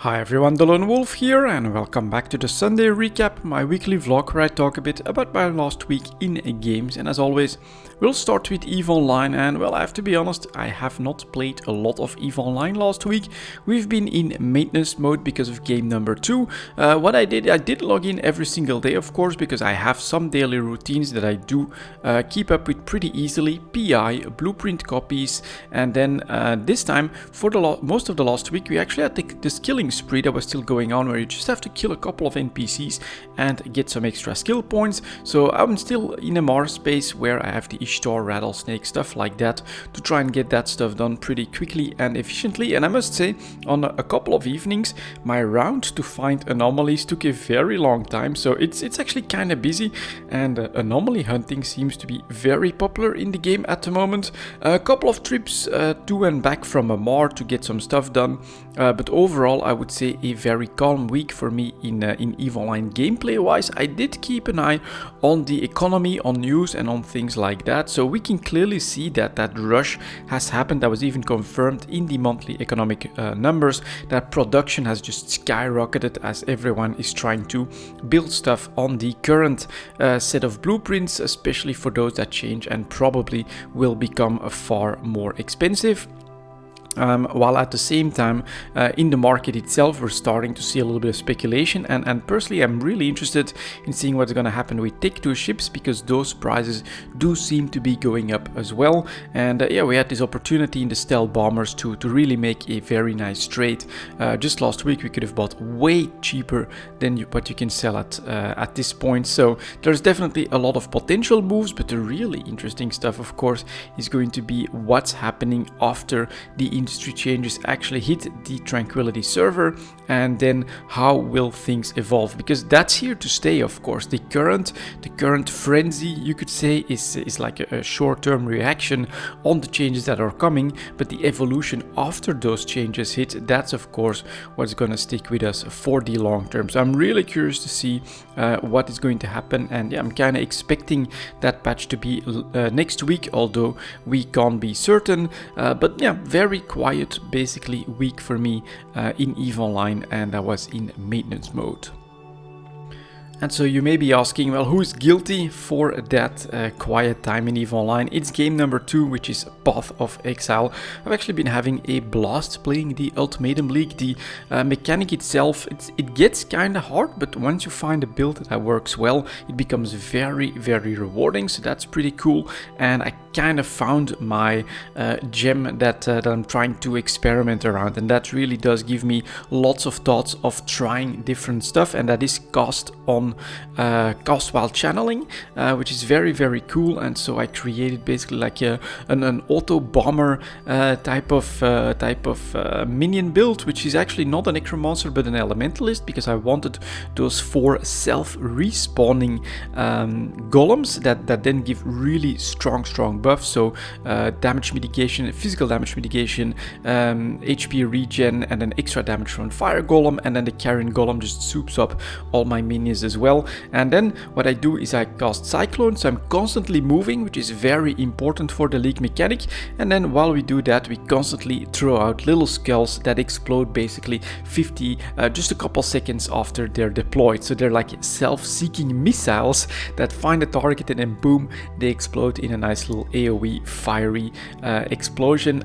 Hi everyone, delonewolf here and welcome back to the Sunday recap, my weekly vlog where I talk a bit about my last week in games. And as always, we'll start with EVE Online, and well, I have to be honest, I have not played a lot of EVE Online last week. We've been in maintenance mode because of game number 2. What I did log in every single day, of course, because I have some daily routines that I do keep up with pretty easily. PI, blueprint copies, and then this time, for the most of the last week, we actually had the killing spree that was still going on, where you just have to kill a couple of NPCs and get some extra skill points. So I'm still in a Mars space where I have the Ishtar, Rattlesnake, stuff like that, to try and get that stuff done pretty quickly and efficiently. And I must say, on a couple of evenings, my round to find anomalies took a very long time, so it's actually kind of busy, and anomaly hunting seems to be very popular in the game at the moment. A couple of trips to and back from a Mar to get some stuff done, but overall I would say a very calm week for me in EVE Online gameplay wise. I did keep an eye on the economy, on news and on things like that, so we can clearly see that that rush has happened. That was even confirmed in the monthly economic numbers, that production has just skyrocketed as everyone is trying to build stuff on the current set of blueprints, especially for those that change and probably will become far more expensive. While at the same time, in the market itself, we're starting to see a little bit of speculation, and personally I'm really interested in seeing what's going to happen with Tech 2 ships, because those prices do seem to be going up as well. And yeah, we had this opportunity in the stealth bombers to really make a very nice trade. Just last week we could have bought way cheaper than what you can sell at this point, so there's definitely a lot of potential moves. But the really interesting stuff, of course, is going to be what's happening after the industry changes actually hit the Tranquility server, and then how will things evolve, because that's here to stay. Of course, the current frenzy, you could say, is like a short-term reaction on the changes that are coming, but the evolution after those changes hit, that's of course what's going to stick with us for the long term. So I'm really curious to see what is going to happen, and yeah, I'm kind of expecting that patch to be next week, although we can't be certain. But yeah, very quiet basically week for me in EVE Online, and I was in maintenance mode. And so you may be asking, well, who's guilty for that quiet time in EVE Online? It's game number 2, which is Path of Exile. I've actually been having a blast playing the Ultimatum League. The mechanic itself, it gets kind of hard, but once you find a build that works well, it becomes very, very rewarding. So that's pretty cool. And I kind of found my gem that I'm trying to experiment around, and that really does give me lots of thoughts of trying different stuff, and that is cast while channeling, which is very, very cool. And so I created basically like an auto bomber type of minion build, which is actually not a necromancer but an elementalist, because I wanted those 4 self-respawning golems that then give really strong buffs. So damage mitigation, physical damage mitigation, HP regen, and then extra damage from fire golem, and then the carrion golem just soups up all my minions as well. And then what I do is I cast Cyclone, so I'm constantly moving, which is very important for the league mechanic. And then while we do that, we constantly throw out little skulls that explode basically just a couple seconds after they're deployed. So they're like self-seeking missiles that find a target, and then boom, they explode in a nice little AoE fiery explosion.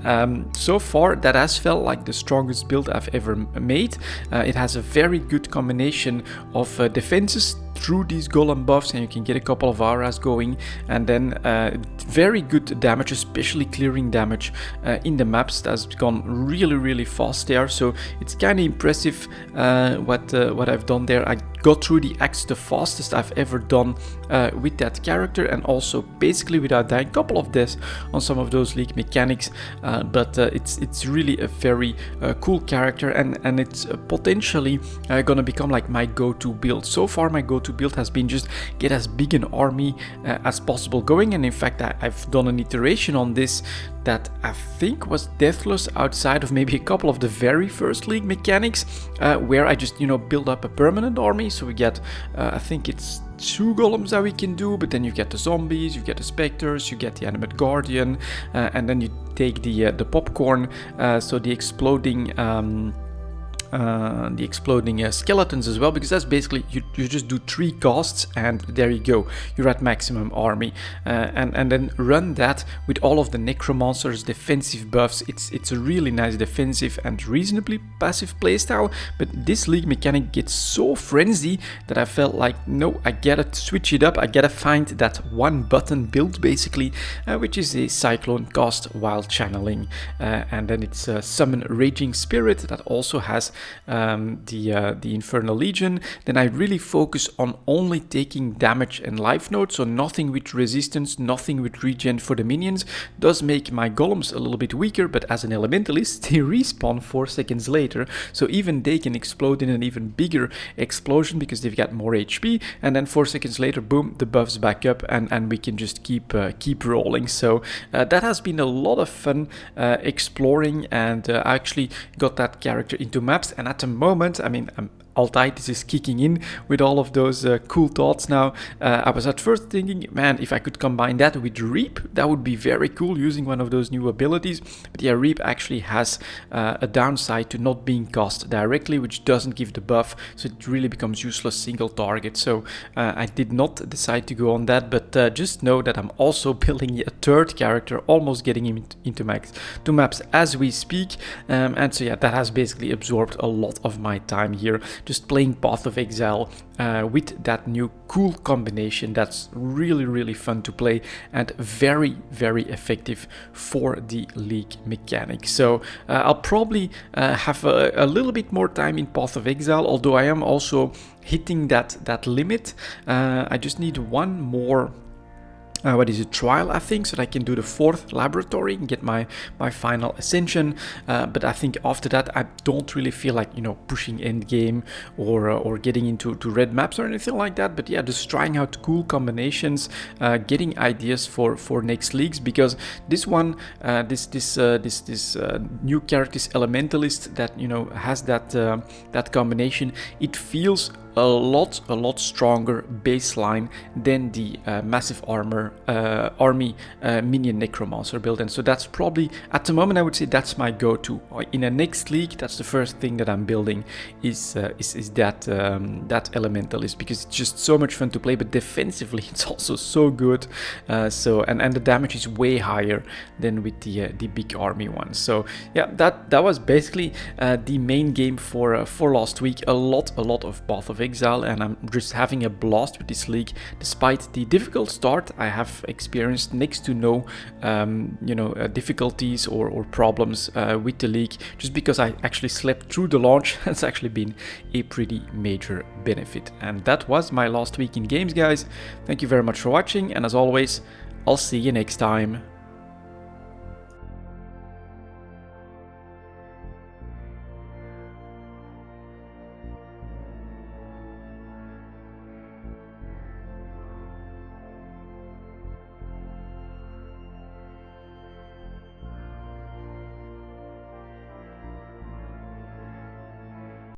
So far that has felt like the strongest build I've ever made. It has a very good combination of defenses through these golem buffs, and you can get a couple of auras going, and then very good damage, especially clearing damage in the maps. That's gone really fast there, so it's kind of impressive what I've done there. I got through the acts the fastest I've ever done with that character, and also basically without dying. A couple of deaths on some of those league mechanics, but it's really a very cool character, and it's potentially gonna become like my go-to build. So far my go-to build has been just get as big an army as possible going, and in fact I've done an iteration on this that I think was deathless outside of maybe a couple of the very first league mechanics, where I just build up a permanent army. So we get I think it's 2 golems that we can do, but then you get the zombies, you get the specters, you get the animate guardian, and then you take the popcorn, so the exploding the exploding skeletons as well, because that's basically you just do 3 casts and there you go, you're at maximum army, and then run that with all of the necromancers defensive buffs. It's a really nice defensive and reasonably passive playstyle, but this league mechanic gets so frenzy that I felt like, no, I gotta switch it up. I gotta find that one button build basically, which is a cyclone cast while channeling, and then it's summon raging spirit that also has the Infernal Legion. Then I really focus on only taking damage and life nodes, so nothing with resistance, nothing with regen for the minions. Does make my golems a little bit weaker, but as an elementalist, they respawn 4 seconds later, so even they can explode in an even bigger explosion because they've got more HP, and then 4 seconds later, boom, the buff's back up, and we can just keep rolling. So that has been a lot of fun exploring, and I actually got that character into maps, and at the moment, I mean, Altitis is kicking in with all of those cool thoughts now. I was at first thinking, man, if I could combine that with Reap, that would be very cool, using one of those new abilities. But yeah, Reap actually has a downside to not being cast directly, which doesn't give the buff, so it really becomes useless single target. So I did not decide to go on that, but just know that I'm also building a 3rd character, almost getting him into maps as we speak. And so yeah, that has basically absorbed a lot of my time here, just playing Path of Exile with that new cool combination that's really fun to play and very effective for the league mechanic. So I'll probably have a little bit more time in Path of Exile, although I am also hitting that limit. I just need one more trial, I think, so that I can do the 4th laboratory and get my final ascension. But I think after that, I don't really feel like, you know, pushing end game or getting into red maps or anything like that. But yeah, just trying out cool combinations, getting ideas for next leagues, because this one, this new character's elementalist that, you know, has that combination, it feels a lot stronger baseline than the massive army minion necromancer build, and so that's probably at the moment I would say that's my go-to. In a next league, that's the first thing that I'm building is that elementalist, because it's just so much fun to play, but defensively it's also so good. So and the damage is way higher than with the big army one. So yeah, that was basically the main game for last week. A lot of Path of Exile, and I'm just having a blast with this league, despite the difficult start. I have experienced next to no difficulties or problems with the league, just because I actually slept through the launch. Has actually been a pretty major benefit. And that was my last week in games, guys. Thank you very much for watching, and as always, I'll see you next time.